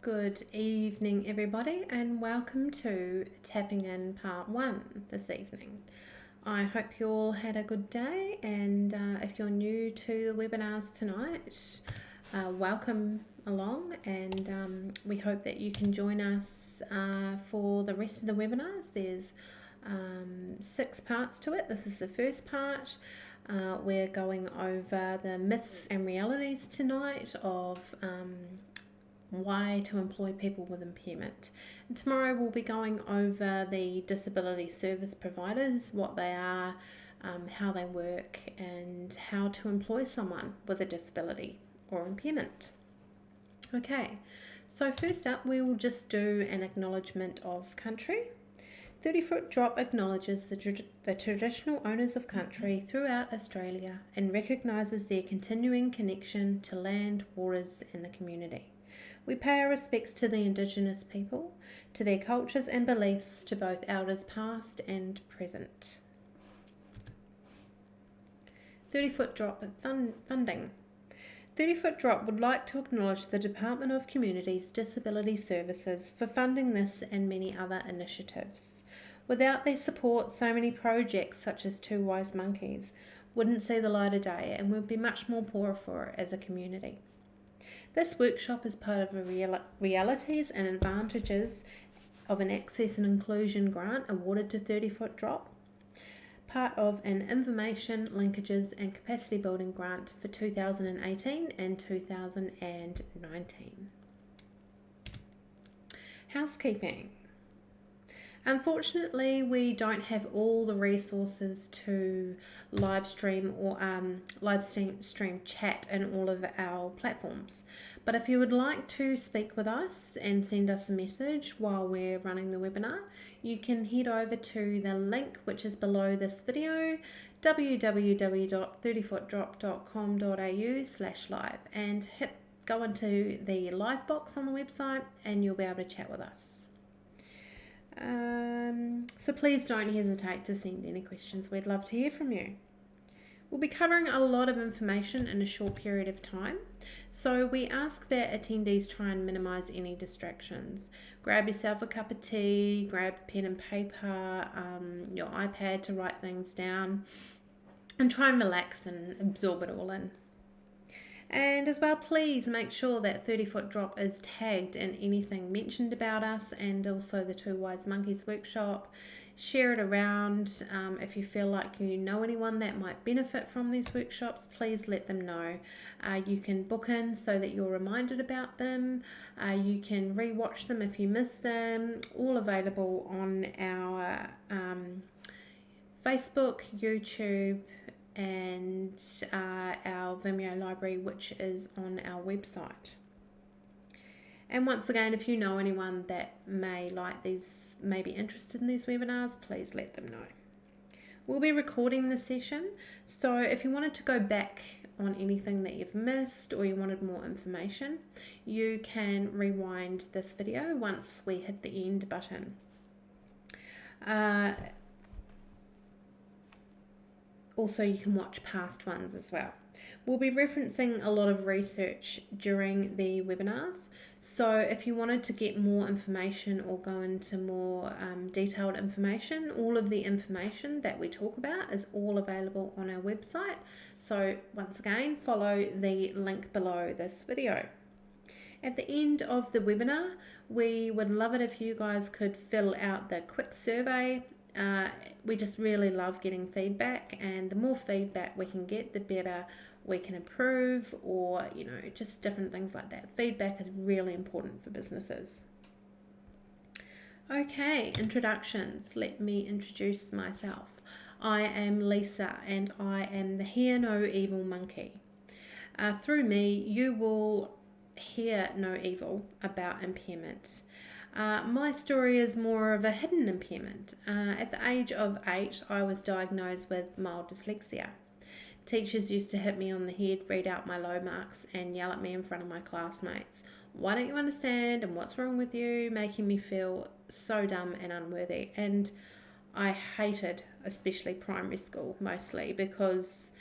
Good evening, everybody, and welcome to Tapping In Part 1 this evening. I hope you all had a good day, and if you're new to the webinars tonight, welcome along, and we hope that you can join us for the rest of the webinars. There's 6 parts to it. This is the first part. We're going over the myths and realities tonight of why to employ people with impairment. And tomorrow we'll be going over the disability service providers, what they are, how they work, and how to employ someone with a disability or impairment. Okay, so first up we will just do an acknowledgement of country. 30-foot drop acknowledges the traditional owners of country throughout Australia and recognises their continuing connection to land, waters and the community. We pay our respects to the Indigenous people, to their cultures and beliefs, to both elders past and present. 30-foot drop funding. 30-foot drop would like to acknowledge the Department of Communities Disability Services for funding this and many other initiatives. Without their support, so many projects such as Two Wise Monkeys wouldn't see the light of day and would be much more poorer for it as a community. This workshop is part of the realities and advantages of an Access and Inclusion grant awarded to 30-foot drop, part of an Information, Linkages and Capacity Building grant for 2018 and 2019. Housekeeping. Unfortunately, we don't have all the resources to live stream or live stream chat in all of our platforms. But if you would like to speak with us and send us a message while we're running the webinar, you can head over to the link which is below this video, www.30footdrop.com.au/live, and go into the live box on the website and you'll be able to chat with us. So please don't hesitate to send any questions. We'd love to hear from you. We'll be covering a lot of information in a short period of time, so we ask that attendees try and minimise any distractions. Grab yourself a cup of tea, grab pen and paper, your iPad to write things down, and try and relax and absorb it all in. And as well, please make sure that 30-foot drop is tagged in anything mentioned about us, and also the Two Wise Monkeys workshop. Share it around. If you feel like you know anyone that might benefit from these workshops, please let them know. You can book in so that you're reminded about them. You can rewatch them if you miss them. All available on our Facebook, YouTube, and our Vimeo library, which is on our website. And once again, if you know anyone that may be interested in these webinars, please let them know. We'll be recording this session, so if you wanted to go back on anything that you've missed or you wanted more information, you can rewind this video once we hit the end button. Also, you can watch past ones as well. We'll be referencing a lot of research during the webinars, so if you wanted to get more information or go into more detailed information, all of the information that we talk about is all available on our website. So once again, follow the link below this video. At the end of the webinar, we would love it if you guys could fill out the quick survey. We just really love getting feedback, and the more feedback we can get, the better we can improve, or just different things like that. Feedback is really important for businesses. Okay, introductions. Let me introduce myself. I am Lisa, and I am the Hear No Evil Monkey. Through me, you will hear no evil about impairment. My story is more of a hidden impairment. At the age of 8, I was diagnosed with mild dyslexia. Teachers used to hit me on the head, read out my low marks, and yell at me in front of my classmates. Why don't you understand, and what's wrong with you? Making me feel so dumb and unworthy. And I hated, especially primary school, mostly because,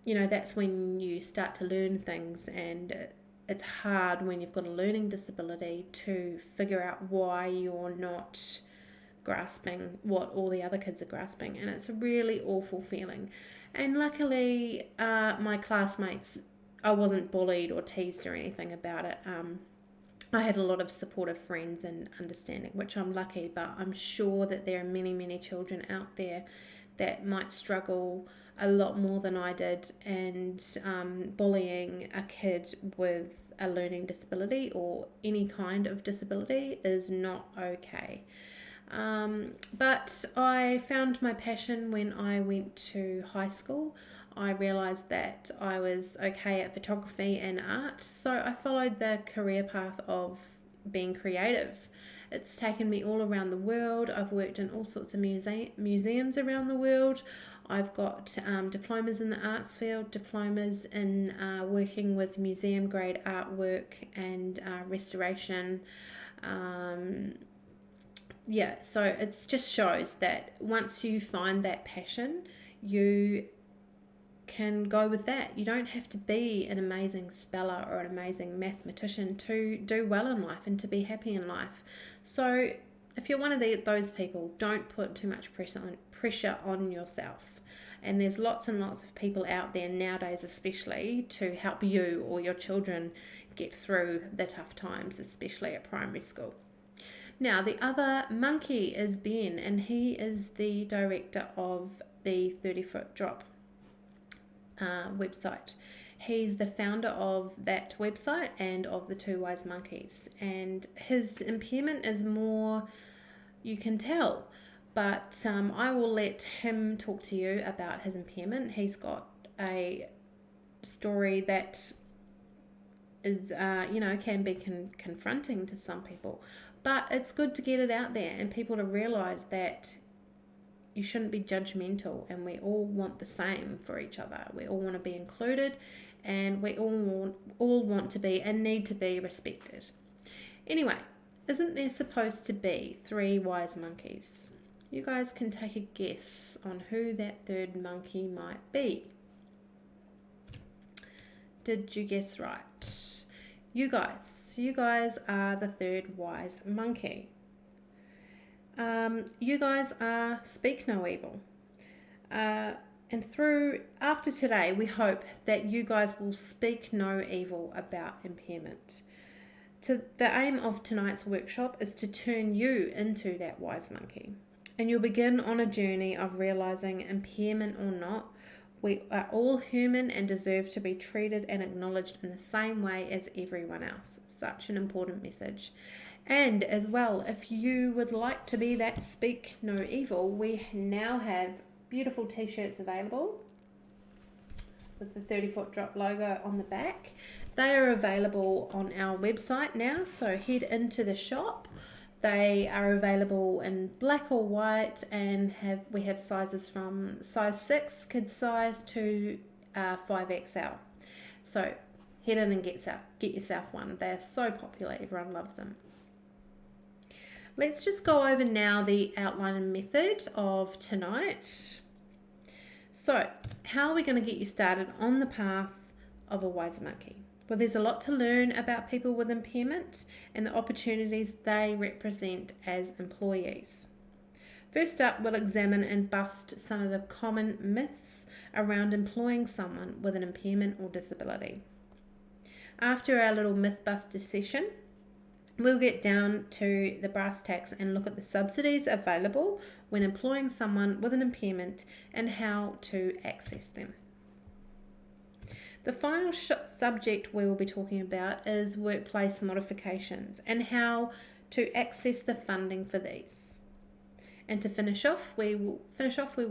that's when you start to learn things, and it's hard when you've got a learning disability to figure out why you're not grasping what all the other kids are grasping, and it's a really awful feeling. And luckily, my classmates, I wasn't bullied or teased or anything about it. I had a lot of supportive friends and understanding, which I'm lucky, but I'm sure that there are many, many children out there that might struggle a lot more than I did, and bullying a kid with a learning disability or any kind of disability is not okay. But I found my passion when I went to high school. I realised that I was okay at photography and art, so I followed the career path of being creative. It's taken me all around the world. I've worked in all sorts of museums around the world. I've got diplomas in the arts field, diplomas in working with museum grade artwork and restoration. So it just shows that once you find that passion, you can go with that. You don't have to be an amazing speller or an amazing mathematician to do well in life and to be happy in life. So if you're one of those people, don't put too much pressure on yourself. And there's lots and lots of people out there nowadays, especially, to help you or your children get through the tough times, especially at primary school. Now, the other monkey is Ben, and he is the director of the 30-foot drop website. He's the founder of that website and of the Two Wise Monkeys. And his impairment is more, you can tell, but I will let him talk to you about his impairment. He's got a story that is, can be confronting to some people. But it's good to get it out there and people to realise that you shouldn't be judgmental, and we all want the same for each other. We all want to be included, and we all want to be and need to be respected. Anyway, isn't there supposed to be 3 wise monkeys? You guys can take a guess on who that third monkey might be. Did you guess right? You guys are the third wise monkey. You guys are speak no evil. And after today, we hope that you guys will speak no evil about impairment. The aim of tonight's workshop is to turn you into that wise monkey. And you'll begin on a journey of realizing, impairment or not, we are all human and deserve to be treated and acknowledged in the same way as everyone else. Such an important message. And as well, if you would like to be that speak no evil, we now have beautiful t-shirts available with the 30-foot drop logo on the back. They are available on our website now, so head into the shop. They are available in black or white, and we have sizes from size 6 kids size to 5XL. So head in and get yourself one. They are so popular, everyone loves them. Let's just go over now the outline and method of tonight. So, how are we going to get you started on the path of a wise monkey? Well, there's a lot to learn about people with impairment and the opportunities they represent as employees. First up, we'll examine and bust some of the common myths around employing someone with an impairment or disability. After our little mythbuster session, we'll get down to the brass tacks and look at the subsidies available when employing someone with an impairment and how to access them. The final subject we will be talking about is workplace modifications and how to access the funding for these. And to finish off, we will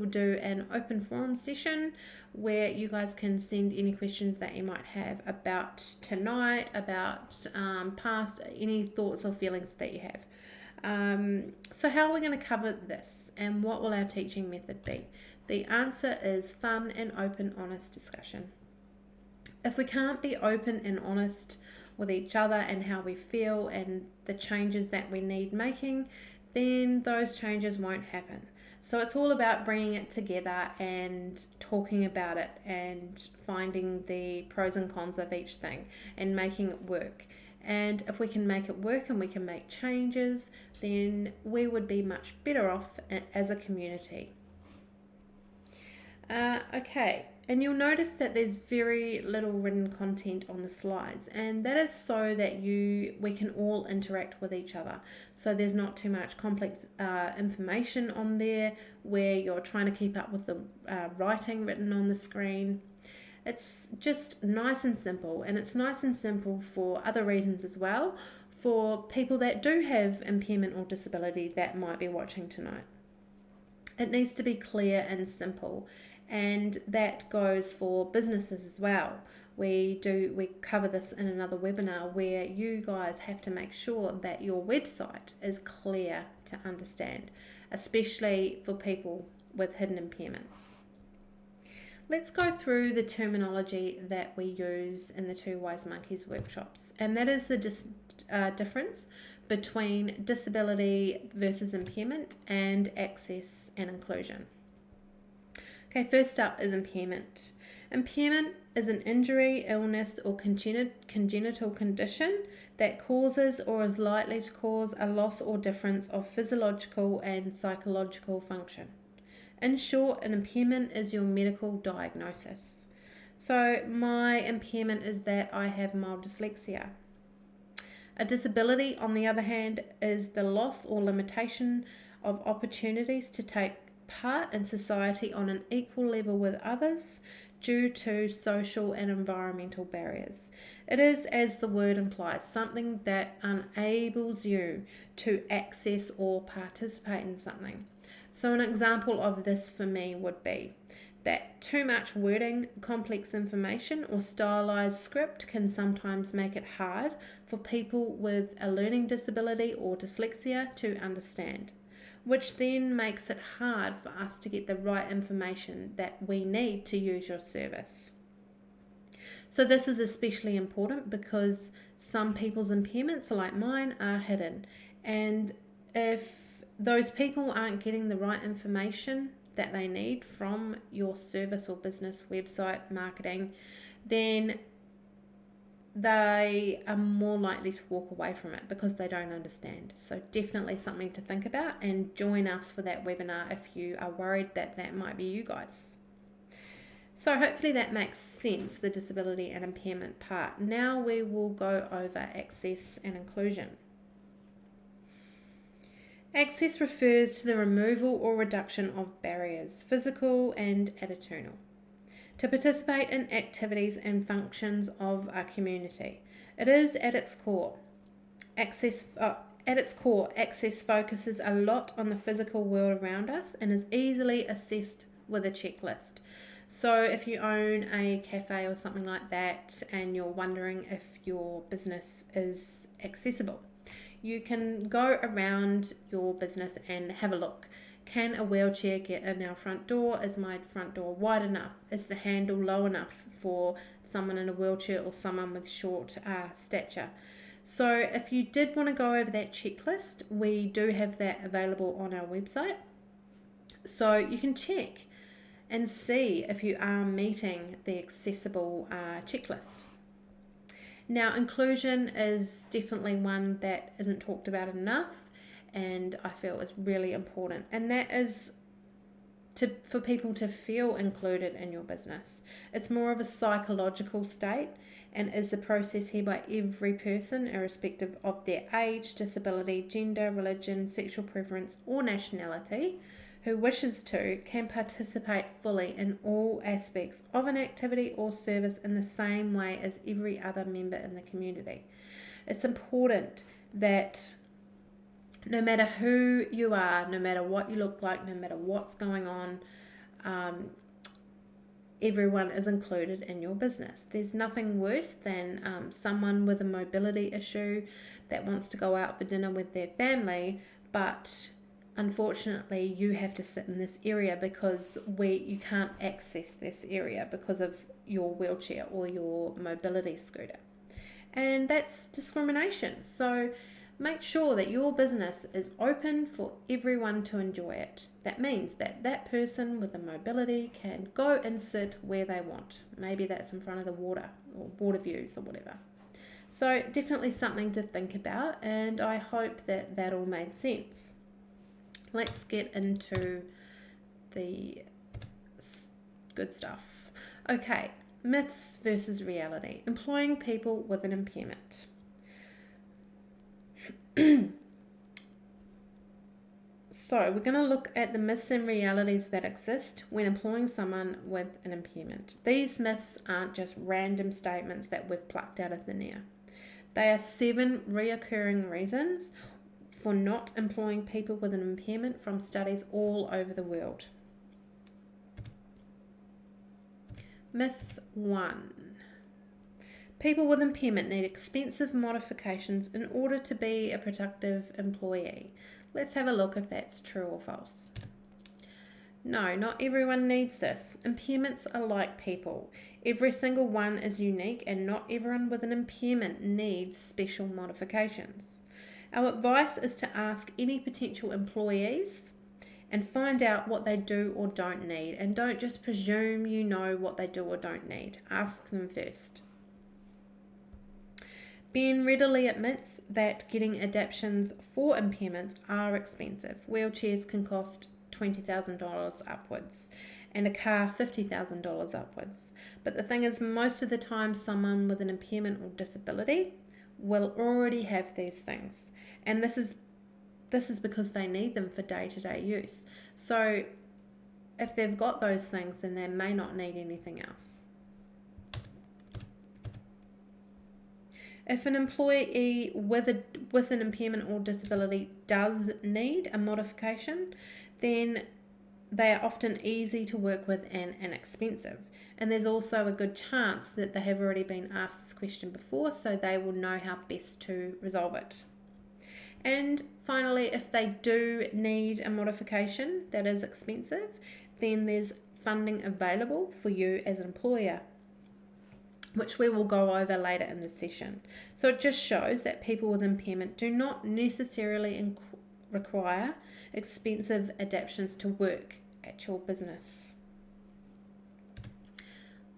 do an open forum session where you guys can send any questions that you might have about tonight, about past, any thoughts or feelings that you have. So how are we going to cover this, and what will our teaching method be? The answer is fun and open, honest discussion. If we can't be open and honest with each other and how we feel and the changes that we need making, then those changes won't happen. So it's all about bringing it together and talking about it and finding the pros and cons of each thing and making it work. And if we can make it work and we can make changes, then we would be much better off as a community. Okay, and you'll notice that there's very little written content on the slides, and that is so that we can all interact with each other. So there's not too much complex information on there where you're trying to keep up with the writing written on the screen. It's just nice and simple, and it's nice and simple for other reasons as well, for people that do have impairment or disability that might be watching tonight. It needs to be clear and simple, and that goes for businesses as well. We cover this in another webinar where you guys have to make sure that your website is clear to understand, especially for people with hidden impairments. Let's go through the terminology that we use in the Two Wise Monkeys workshops, and that is the difference between disability versus impairment and access and inclusion. Okay, first up is impairment. Impairment is an injury, illness, or congenital condition that causes or is likely to cause a loss or difference of physiological and psychological function. In short, an impairment is your medical diagnosis. So my impairment is that I have mild dyslexia. A disability, on the other hand, is the loss or limitation of opportunities to take part in society on an equal level with others due to social and environmental barriers. It is, as the word implies, something that enables you to access or participate in something. So an example of this for me would be that too much wording, complex information, or stylized script can sometimes make it hard for people with a learning disability or dyslexia to understand, which then makes it hard for us to get the right information that we need to use your service. So this is especially important because some people's impairments, like mine, are hidden, and if those people aren't getting the right information that they need from your service or business, website, marketing, then they are more likely to walk away from it because they don't understand. So definitely something to think about, and join us for that webinar if you are worried that that might be you guys. So hopefully that makes sense, the disability and impairment part. Now we will go over access and inclusion. Access refers to the removal or reduction of barriers, physical and attitudinal, to participate in activities and functions of a community. It is at its core. Access focuses a lot on the physical world around us and is easily assessed with a checklist. So if you own a cafe or something like that and you're wondering if your business is accessible, you can go around your business and have a look. Can a wheelchair get in our front door? Is my front door wide enough? Is the handle low enough for someone in a wheelchair or someone with short stature? So if you did want to go over that checklist, we do have that available on our website. So you can check and see if you are meeting the accessible checklist. Now, inclusion is definitely one that isn't talked about enough, and I feel is really important, and that is for people to feel included in your business. It's more of a psychological state and is the process hereby every person, irrespective of their age, disability, gender, religion, sexual preference, or nationality, who wishes to, can participate fully in all aspects of an activity or service in the same way as every other member in the community. It's important that no matter who you are, no matter what you look like, no matter what's going on, everyone is included in your business. There's nothing worse than someone with a mobility issue that wants to go out for dinner with their family, but unfortunately you have to sit in this area because you can't access this area because of your wheelchair or your mobility scooter, and that's discrimination. So Make sure that your business is open for everyone to enjoy it. That means that that person with the mobility can go and sit where they want. Maybe that's in front of the water or water views or whatever. So definitely something to think about, and I hope that that all made sense. Let's get into the good stuff. Okay, myths versus reality. Employing people with an impairment. So we're going to look at the myths and realities that exist when employing someone with an impairment. These myths aren't just random statements that we've plucked out of thin air. They are 7 reoccurring reasons for not employing people with an impairment from studies all over the world. Myth 1. People with impairment need expensive modifications in order to be a productive employee. Let's have a look if that's true or false. No, not everyone needs this. Impairments are like people. Every single one is unique, and not everyone with an impairment needs special modifications. Our advice is to ask any potential employees and find out what they do or don't need, and don't just presume you know what they do or don't need. Ask them first. Ben readily admits that getting adaptations for impairments are expensive. Wheelchairs can cost $20,000 upwards and a car $50,000 upwards. But the thing is, most of the time someone with an impairment or disability will already have these things, and this is because they need them for day-to-day use. So if they've got those things, then they may not need anything else. If an employee with an impairment or disability does need a modification, then they are often easy to work with and inexpensive. And there's also a good chance that they have already been asked this question before, so they will know how best to resolve it. And finally, if they do need a modification that is expensive, then there's funding available for you as an employer, which we will go over later in this session. So it just shows that people with impairment do not necessarily require expensive adaptations to work at your business.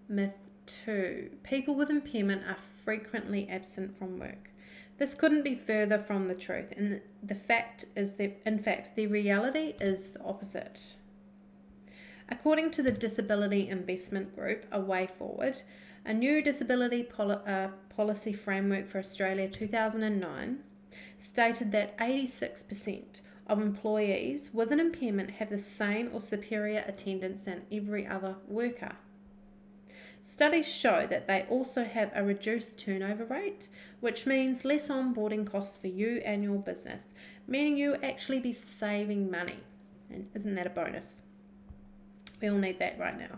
Myth 2. People with impairment are frequently absent from work. This couldn't be further from the truth, and the fact is that, in fact, the reality is the opposite. According to the Disability Investment Group, A Way Forward, a new disability policy framework for Australia 2009 stated that 86% of employees with an impairment have the same or superior attendance than every other worker. Studies show that they also have a reduced turnover rate, which means less onboarding costs for you and your business, meaning you actually be saving money. And isn't that a bonus? We all need that right now.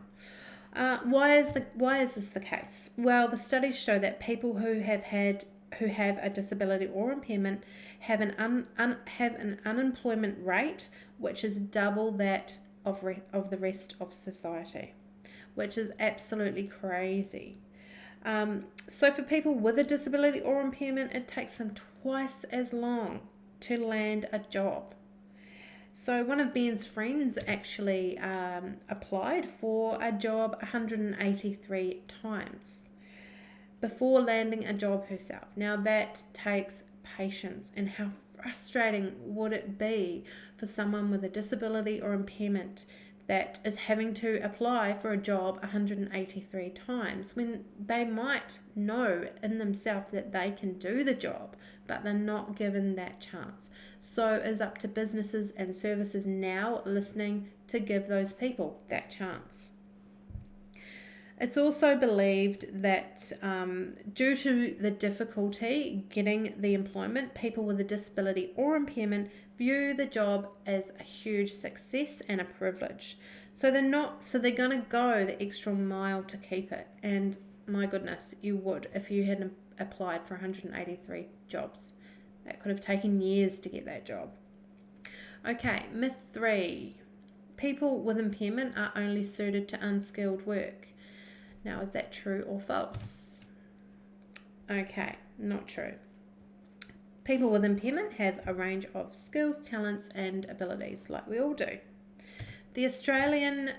Why is this the case? Well, the studies show that people who have a disability or impairment have an unemployment rate which is double that of the rest of society, which is absolutely crazy. So for people with a disability or impairment, it takes them twice as long to land a job. So one of Ben's friends actually applied for a job 183 times before landing a job herself. Now that takes patience, and how frustrating would it be for someone with a disability or impairment that is having to apply for a job 183 times when they might know in themselves that they can do the job, but they're not given that chance. So it's up to businesses and services now listening to give those people that chance. It's also believed that due to the difficulty getting the employment, people with a disability or impairment view the job as a huge success and a privilege. So they're going to go the extra mile to keep it. And my goodness, you would if you hadn't applied for 183 jobs. That could have taken years to get that job. Okay, myth 3. People with impairment are only suited to unskilled work. Now, is that true or false? Okay, not true. People with impairment have a range of skills, talents, and abilities, like we all do. The Australian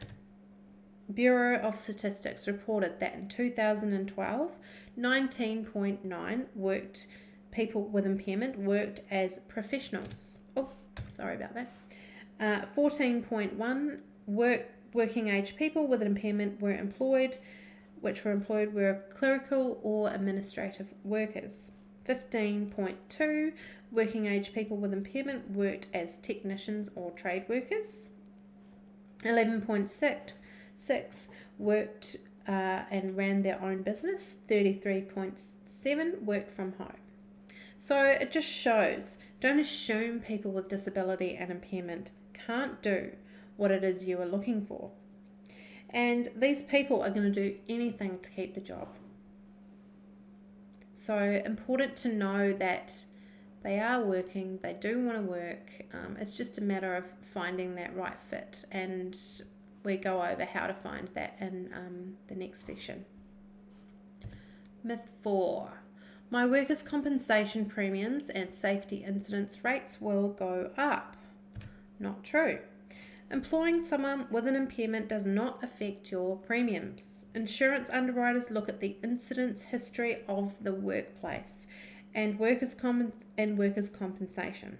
Bureau of Statistics reported that in 2012, 19.9 people with impairment worked as professionals. Oh, sorry about that. 14.1 working age people with an impairment were employed were clerical or administrative workers. 15.2 working age people with impairment worked as technicians or trade workers. 11.6 worked and ran their own business. 33.7 worked from home. So it just shows, don't assume people with disability and impairment can't do what it is you are looking for. And these people are going to do anything to keep the job. So important to know that they are working, they do want to work. It's just a matter of finding that right fit, and we go over how to find that in the next session. Myth 4. My workers' compensation premiums and safety incidence rates will go up. Not true. Employing someone with an impairment does not affect your premiums. Insurance underwriters look at the incidence history of the workplace and workers' compensation,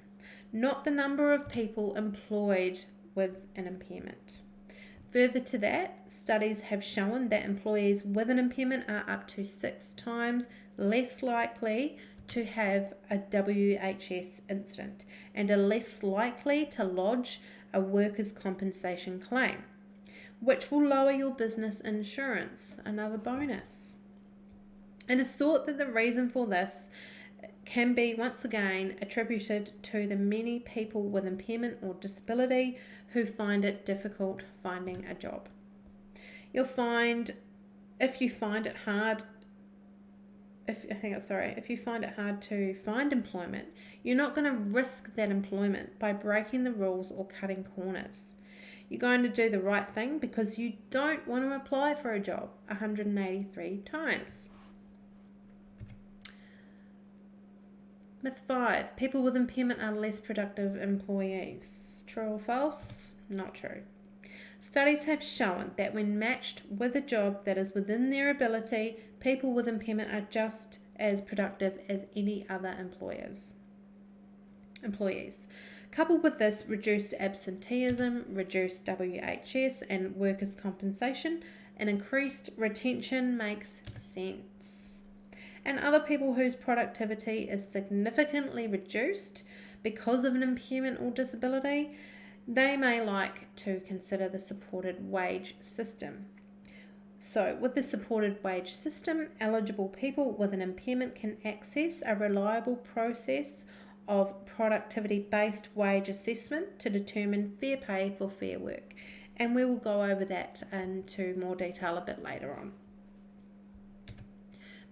not the number of people employed with an impairment. Further to that, studies have shown that employees with an impairment are up to 6 times less likely to have a WHS incident and are less likely to lodge a workers' compensation claim, which will lower your business insurance, another bonus. It is thought that the reason for this can be once again attributed to the many people with impairment or disability who find it difficult finding a job. You'll find if you find it hard to find employment, you're not going to risk that employment by breaking the rules or cutting corners. You're going to do the right thing because you don't want to apply for a job 183 times. Myth 5. People with impairment are less productive employees. True or false? Not true. Studies have shown that when matched with a job that is within their ability, people with impairment are just as productive as any other employees. Coupled with this, reduced absenteeism, reduced WHS and workers' compensation, and increased retention makes sense. And other people whose productivity is significantly reduced because of an impairment or disability, they may like to consider the supported wage system. So with the supported wage system, eligible people with an impairment can access a reliable process of productivity-based wage assessment to determine fair pay for fair work. And we will go over that into more detail a bit later on.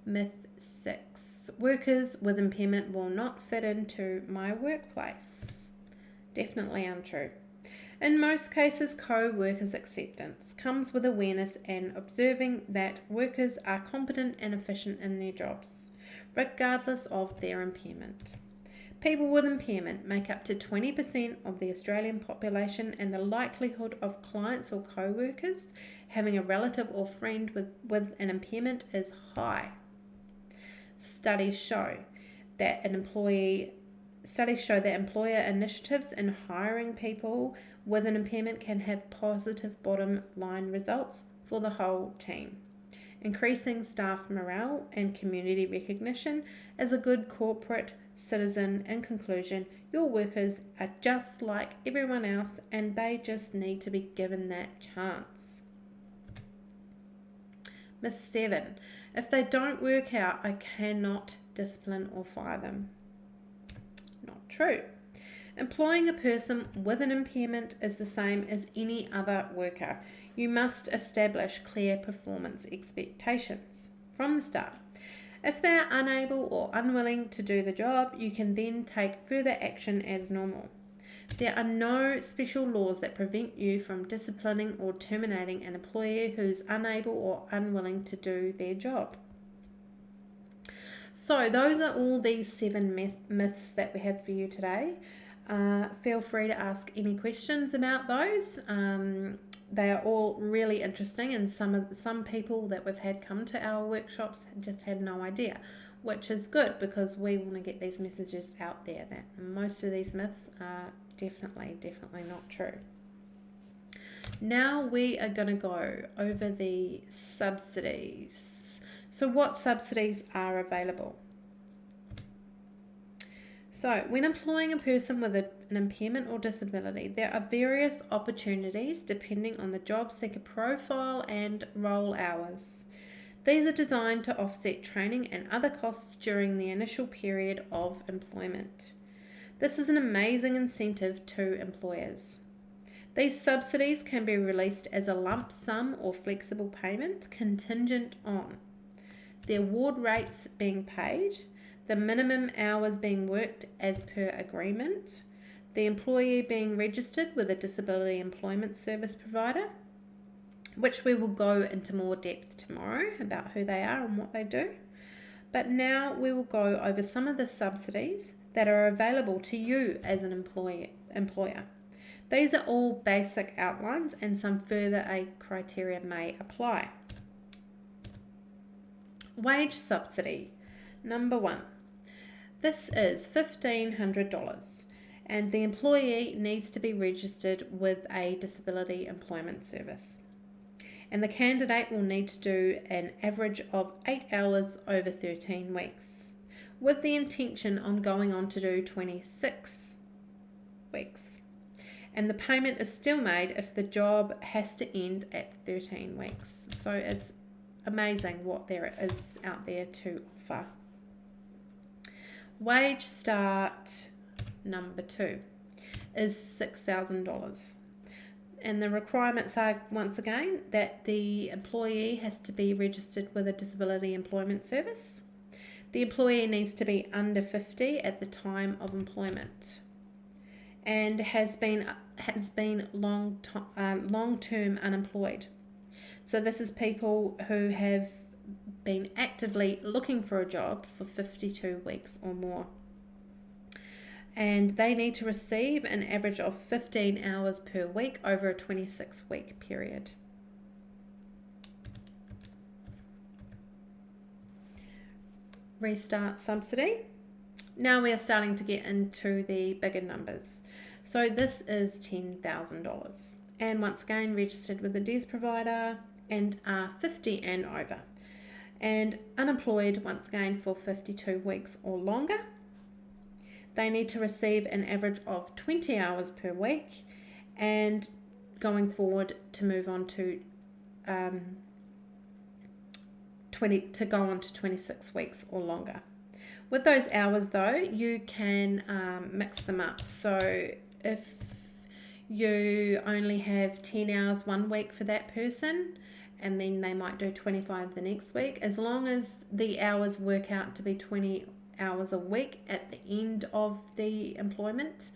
Myth 6. Workers with impairment will not fit into my workplace. Definitely untrue. In most cases, co-workers' acceptance comes with awareness and observing that workers are competent and efficient in their jobs, regardless of their impairment. People with impairment make up to 20% of the Australian population, and the likelihood of clients or co-workers having a relative or friend with an impairment is high. Studies show that employer initiatives in hiring people with an impairment can have positive bottom line results for the whole team. Increasing staff morale and community recognition as a good corporate citizen. In conclusion, your workers are just like everyone else and they just need to be given that chance. Myth 7. If they don't work out, I cannot discipline or fire them. Not true. Employing a person with an impairment is the same as any other worker. You must establish clear performance expectations from the start. If they are unable or unwilling to do the job, you can then take further action as normal. There are no special laws that prevent you from disciplining or terminating an employee who is unable or unwilling to do their job. So those are all these 7 myths that we have for you today. Feel free to ask any questions about those. They are all really interesting, and some people that we've had come to our workshops just had no idea, which is good because we want to get these messages out there that most of these myths are definitely not true. Now we are going to go over the subsidies. So what subsidies are available? So when employing a person with an impairment or disability, there are various opportunities depending on the job seeker profile and role hours. These are designed to offset training and other costs during the initial period of employment. This is an amazing incentive to employers. These subsidies can be released as a lump sum or flexible payment contingent on the award rates being paid, the minimum hours being worked as per agreement, the employee being registered with a disability employment service provider, which we will go into more depth tomorrow about who they are and what they do. But now we will go over some of the subsidies that are available to you as an employer. These are all basic outlines and some further criteria may apply. Wage subsidy. Number 1. This is $1,500 and the employee needs to be registered with a disability employment service. And the candidate will need to do an average of 8 hours over 13 weeks with the intention on going on to do 26 weeks. And the payment is still made if the job has to end at 13 weeks. So it's amazing what there is out there to offer. Wage start number 2 is $6,000. And the requirements are, once again, that the employee has to be registered with a disability employment service. The employee needs to be under 50 at the time of employment and has been long-term unemployed. So this is people who have been actively looking for a job for 52 weeks or more. And they need to receive an average of 15 hours per week over a 26-week period. Restart subsidy. Now we are starting to get into the bigger numbers. So this is $10,000. And once again, registered with a DES provider and are 50 and over. And unemployed, once again, for 52 weeks or longer. They need to receive an average of 20 hours per week and going forward to move on to 26 weeks or longer. With those hours though, you can mix them up. So if you only have 10 hours one week for that person and then they might do 25 the next week, as long as the hours work out to be 20 hours a week at the end of the employment,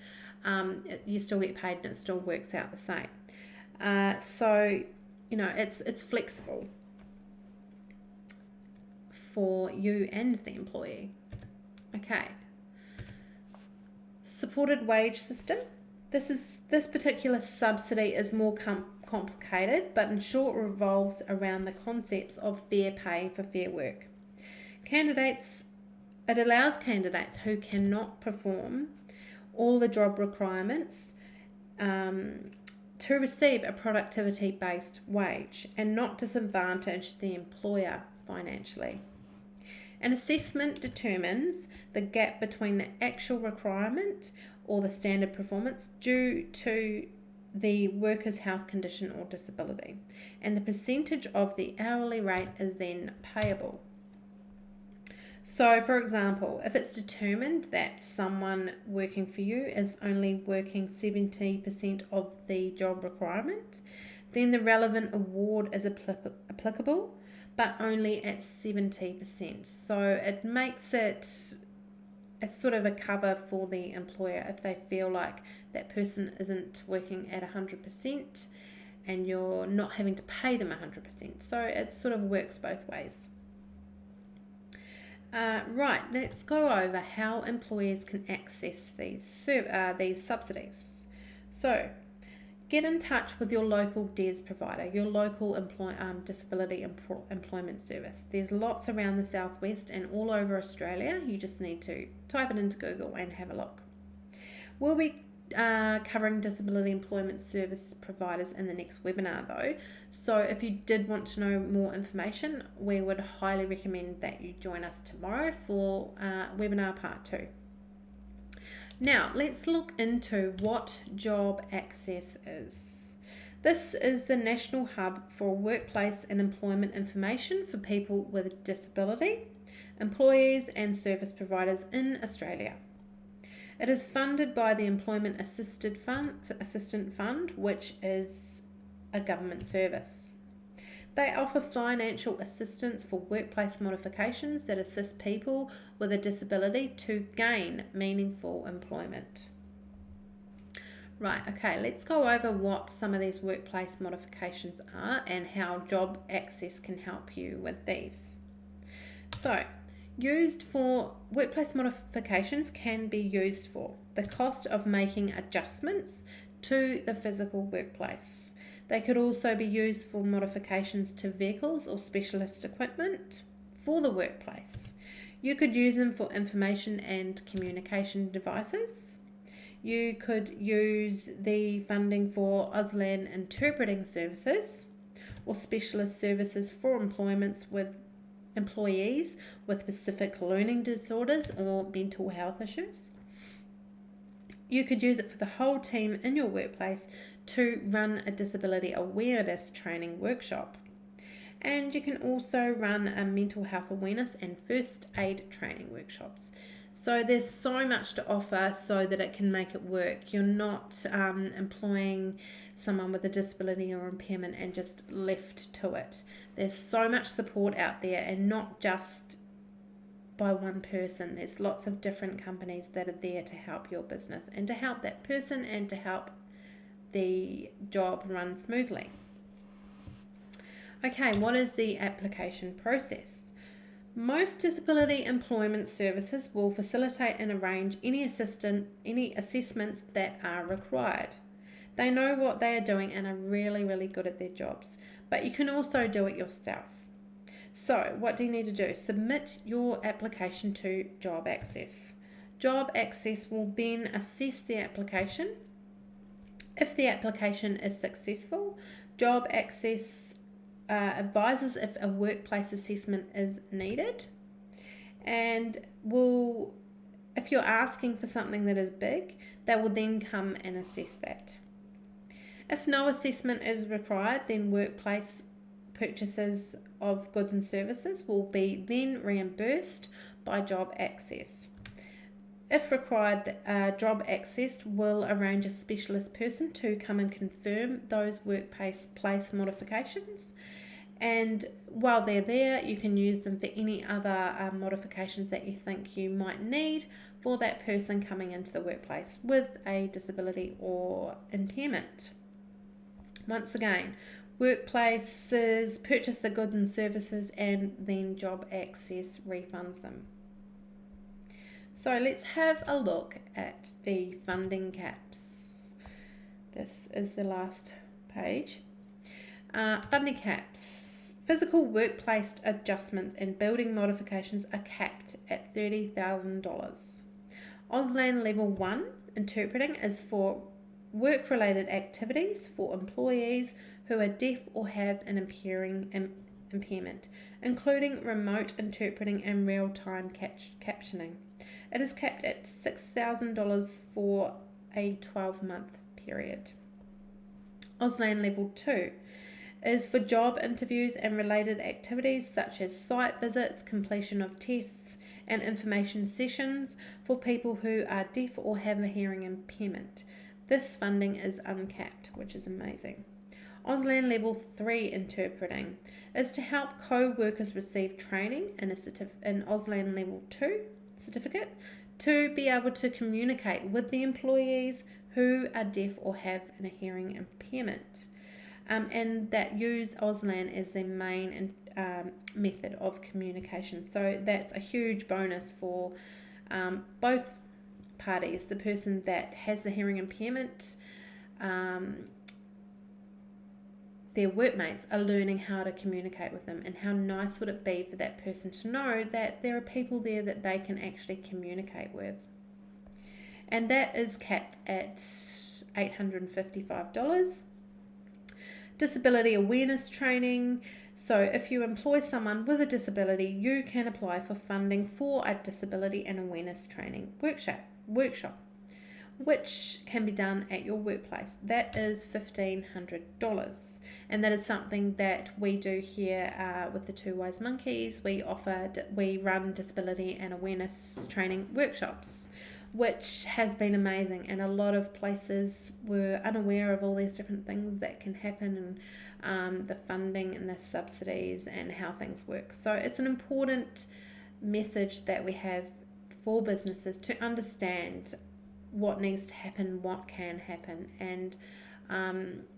you still get paid and it still works out the same. So it's flexible for you and the employee. Okay. Supported wage system. This particular subsidy is more complicated, but in short revolves around the concepts of fair pay for fair work. It allows candidates who cannot perform all the job requirements to receive a productivity-based wage and not disadvantage the employer financially. An assessment determines the gap between the actual requirement or the standard performance due to the worker's health condition or disability, and the percentage of the hourly rate is then payable. So, for example, if it's determined that someone working for you is only working 70% of the job requirement, then the relevant award is applicable, but only at 70%. So it makes it's sort of a cover for the employer if they feel like that person isn't working at 100% and you're not having to pay them 100%. So it sort of works both ways. Right, let's go over how employers can access these subsidies. So, get in touch with your local DES provider, your local disability employment service. There's lots around the southwest and all over Australia. You just need to type it into Google and have a look. We'll be covering disability employment service providers in the next webinar though. So if you did want to know more information, we would highly recommend that you join us tomorrow for webinar part 2. Now let's look into what Job Access is. This is the national hub for workplace and employment information for people with disability, employees and service providers in Australia. It is funded by the Employment Assistant Fund, which is a government service. They offer financial assistance for workplace modifications that assist people with a disability to gain meaningful employment. Right, okay, let's go over what some of these workplace modifications are and how Job Access can help you with these. So, workplace modifications can be used for the cost of making adjustments to the physical workplace. They could also be used for modifications to vehicles or specialist equipment for the workplace. You could use them for information and communication devices. You could use the funding for Auslan interpreting services or specialist services for employees with specific learning disorders or mental health issues. You could use it for the whole team in your workplace to run a disability awareness training workshop. And you can also run a mental health awareness and first aid training workshops. So there's so much to offer so that it can make it work. You're not employing someone with a disability or impairment and just left to it. There's so much support out there, and not just by one person. There's lots of different companies that are there to help your business and to help that person and to help the job run smoothly. Okay, what is the application process? Most disability employment services will facilitate and arrange any assessments that are required. They know what they are doing and are really, really good at their jobs, but you can also do it yourself. So, what do you need to do? Submit your application to Job Access. Job Access will then assess the application. If the application is successful, Job Access advises if a workplace assessment is needed, and if you're asking for something that is big, they will then come and assess that. If no assessment is required, then workplace purchases of goods and services will be then reimbursed by Job Access. If required, Job Access will arrange a specialist person to come and confirm those workplace modifications. And while they're there, you can use them for any other modifications that you think you might need for that person coming into the workplace with a disability or impairment. Once again, workplaces purchase the goods and services and then Job Access refunds them. So let's have a look at the funding caps. This is the last page. Funding caps. Physical workplace adjustments and building modifications are capped at $30,000. Auslan Level 1 interpreting is for work-related activities for employees who are deaf or have an impairment, including remote interpreting and real-time captioning. It is capped at $6,000 for a 12-month period. Auslan Level 2 is for job interviews and related activities such as site visits, completion of tests, and information sessions for people who are deaf or have a hearing impairment. This funding is uncapped, which is amazing. Auslan Level 3 interpreting is to help co-workers receive training in Auslan Level 2 certificate to be able to communicate with the employees who are deaf or have a hearing impairment, and that use Auslan as their main method of communication. So that's a huge bonus for both parties. The person that has the hearing impairment, their workmates are learning how to communicate with them, and how nice would it be for that person to know that there are people there that they can actually communicate with. And that is capped at $855. Disability awareness training. So if you employ someone with a disability, you can apply for funding for a disability and awareness training workshop, which can be done at your workplace. That is $1,500, and that is something that we do here with the Two Wise Monkeys. We run disability and awareness training workshops, which has been amazing, and a lot of places were unaware of all these different things that can happen, and the funding and the subsidies and how things work. So it's an important message that we have for businesses to understand what needs to happen, what can happen, and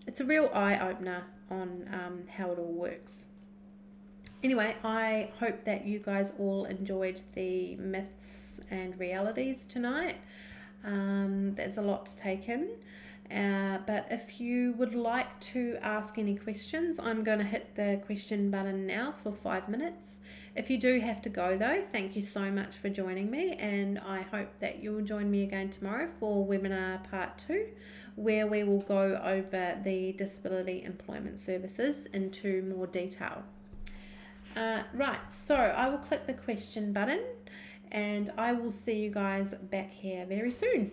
it's a real eye-opener on how it all works. Anyway, I hope that you guys all enjoyed the myths and realities tonight. There's a lot to take in. But if you would like to ask any questions, I'm going to hit the question button now for 5 minutes. If you do have to go though, thank you so much for joining me, and I hope that you'll join me again tomorrow for webinar part 2, where we will go over the disability employment services into more detail. Right, so I will click the question button, and I will see you guys back here very soon.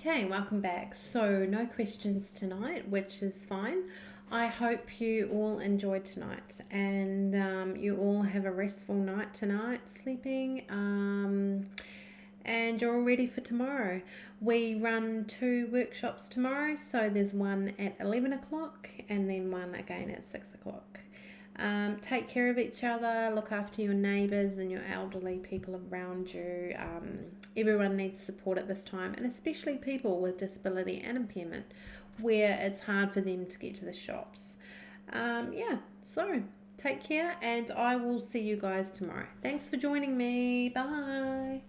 Okay, welcome back. So, no questions tonight, which is fine. I hope you all enjoyed tonight and you all have a restful night tonight, sleeping, and you're all ready for tomorrow. We run 2 workshops tomorrow, so there's one at 11 o'clock and then one again at 6 o'clock. Take care of each other, look after your neighbours and your elderly people around you. Everyone needs support at this time, and especially people with disability and impairment where it's hard for them to get to the shops. So take care, and I will see you guys tomorrow. Thanks for joining me. Bye.